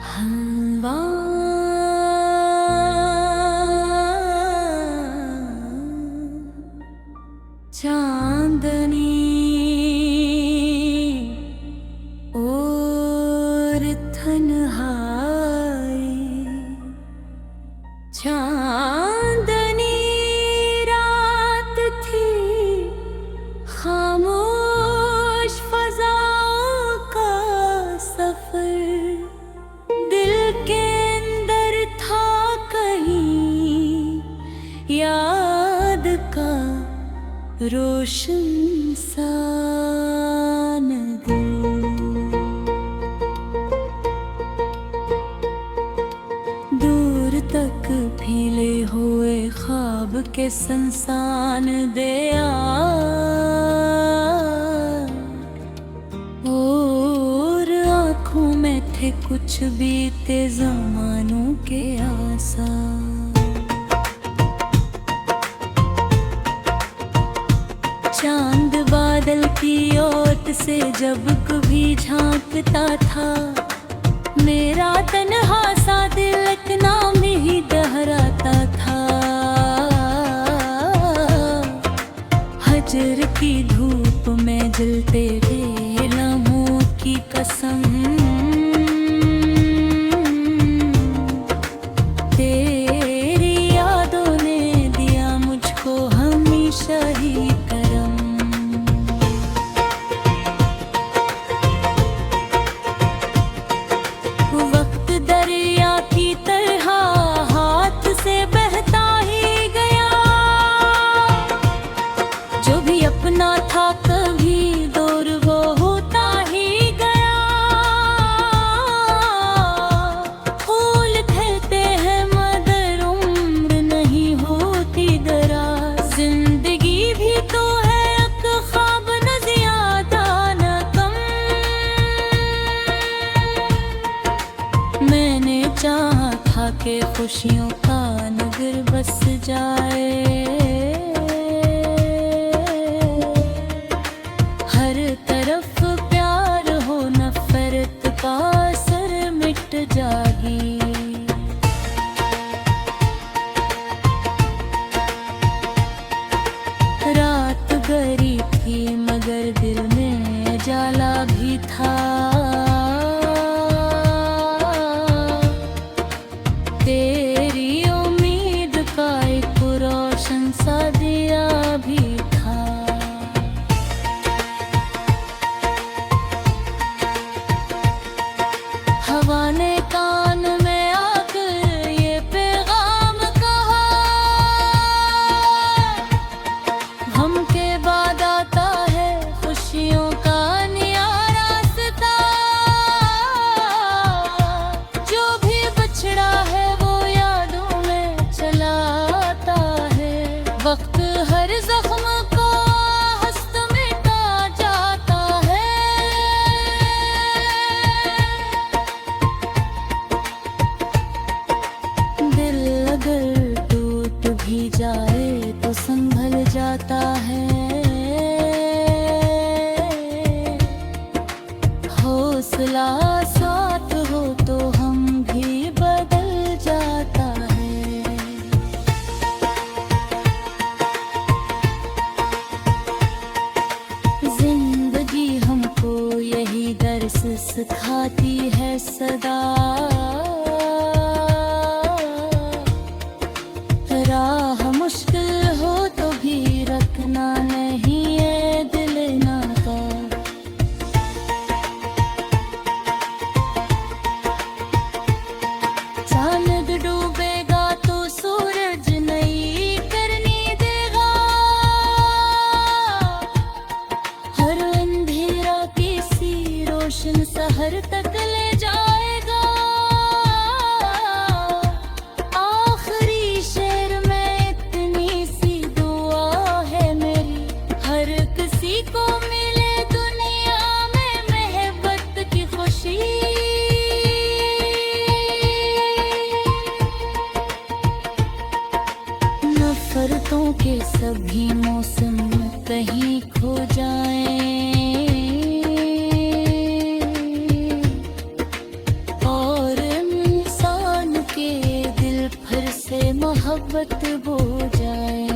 हवा चांदनी और तन्हाई, चांदनी रात थी, खामोश फज़ाओं का सफर, दिल के अंदर था कहीं याद का रोशन सा नगर। दूर तक फैले हुए ख्वाब के संसान दे और आँखों में थे कुछ बीते ज़मानों के आसार। चांद बादल की ओट से जब कभी झांकता था, मेरा तन्हा सा दिल एक नाम ही दोहराता था। हजर की धूप में जलते हुए लम्हों की कसम, तेरी यादों ने दिया मुझको हमेशा ही करम। वक्त दरिया की तरह हाथ से बहता ही गया, जो भी अपना था कभी दूर वो होता ही गया। फूल खिलते हैं मगर उम्र नहीं होती दराज, जिंदगी भी तो है एक ख्वाब न ज्यादा न कम। मैंने चाहा था कि खुशियों का नगर बस जाए, हर तरफ प्यार हो नफरत का असर मिट जागी। रात गहरी थी मगर दिल में जाला भी था, तेरी उम्मीद का एक रोशन सा दिया भी था। हवा ने कान में आकर ये पैगाम कहा, हम के बाद आता है खुशियों का नया रास्ता। जो भी बछड़ा है वो यादों में चला आता है, वक्त हर जख्म को हंस मिटा जाता है। दिल अगर टूट भी जाए तो संभल जाता है, हौसला साथ हो तो हम भी बदल जाता है। जिंदगी हमको यही दर्स सिखाती है सदा, राह मुश्किल हो तो भी रखना नहीं है दिल नाता। चांद डूबेगा तो सूरज नई करनी देगा, हर अंधेरा किसी रोशन शहर तक ले जाएगा। आखिरी शेर में इतनी सी दुआ है मेरी, हर किसी को मिले दुनिया में मोहब्बत की खुशी। नफरतों के सभी मौसम कहीं खो जाएं, मोहब्बत बो जाए।